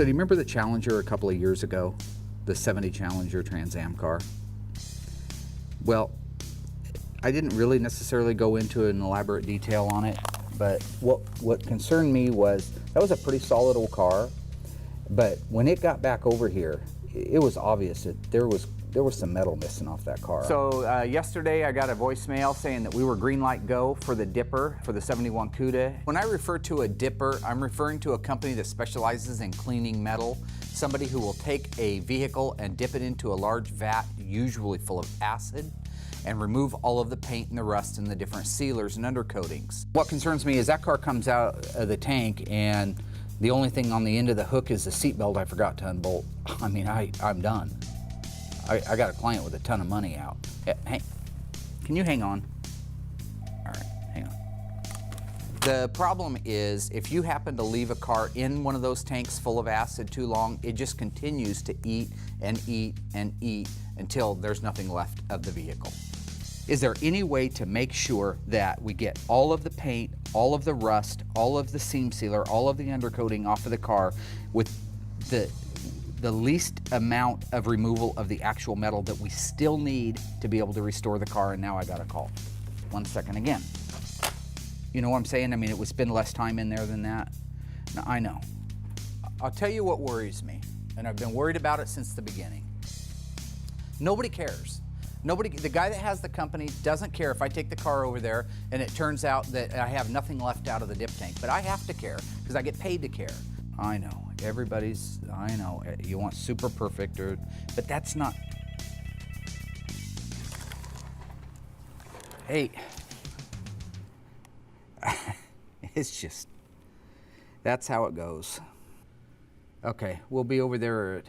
So do you remember the Challenger a couple of years ago? The 70 Challenger Trans Am car? Well, I didn't really necessarily go into an elaborate detail on it, but what concerned me was that was a pretty solid old car, but when it got back over here, it was obvious that there was some metal missing off that car. So yesterday I got a voicemail saying that we were green light go for the dipper for the 71 Cuda. When I refer to a dipper, I'm referring to a company that specializes in cleaning metal. Somebody who will take a vehicle and dip it into a large vat, usually full of acid, and remove all of the paint and the rust and the different sealers and undercoatings. What concerns me is that car comes out of the tank and the only thing on the end of the hook is the seatbelt I forgot to unbolt. I mean, I'm done. I got a client with a ton of money out. Hey, can you hang on? All right, hang on. The problem is if you happen to leave a car in one of those tanks full of acid too long, it just continues to eat and eat and eat until there's nothing left of the vehicle. Is there any way to make sure that we get all of the paint, all of the rust, all of the seam sealer, all of the undercoating off of the car with the least amount of removal of the actual metal that we still need to be able to restore the car? And now I got a call. 1 second again. You know what I'm saying? I mean, it would spend less time in there than that. Now, I know. I'll tell you what worries me, and I've been worried about it since the beginning. Nobody cares. The guy that has the company doesn't care if I take the car over there and it turns out that I have nothing left out of the dip tank, but I have to care because I get paid to care. I know, I know, you want super perfect, but that's not. Hey, it's just, that's how it goes. Okay, we'll be over there at,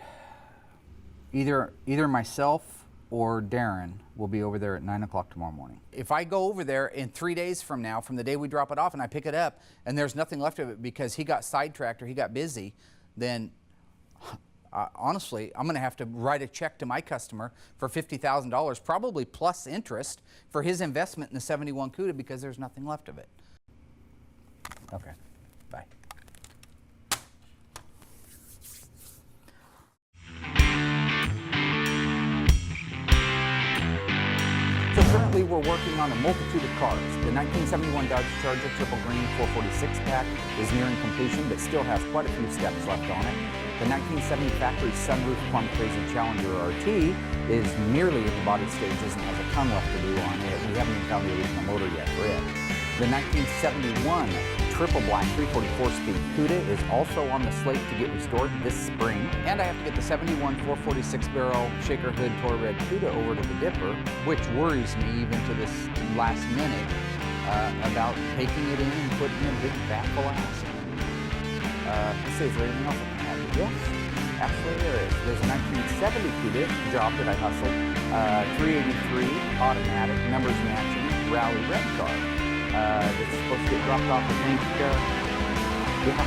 either myself or Darren will be over there at 9 o'clock tomorrow morning. If I go over there in 3 days from now, from the day we drop it off, and I pick it up, and there's nothing left of it because he got sidetracked or he got busy, then honestly, I'm gonna have to write a check to my customer for $50,000, probably plus interest, for his investment in the 71 Cuda because there's nothing left of it. Okay, bye. So currently we're working on a multitude of cars. The 1971 Dodge Charger Triple Green 446 pack is nearing completion but still has quite a few steps left on it. The 1970 factory sunroof plum crazy Challenger RT is nearly at the body stages and has a ton left to do on it. We haven't even found the original motor yet for it. The 1971 Triple Black 344-speed Cuda is also on the slate to get restored this spring. And I have to get the 71 446-barrel Shaker Hood Tour Red Cuda over to the dipper, which worries me even to this last minute about taking it in and putting a big vat full of acid. Is there anything else I can add? Yes, actually there is. There's a 1970 Cuda job that I hustled, 383 automatic, numbers matching, rally red car. That's supposed to get dropped off, I think, yeah.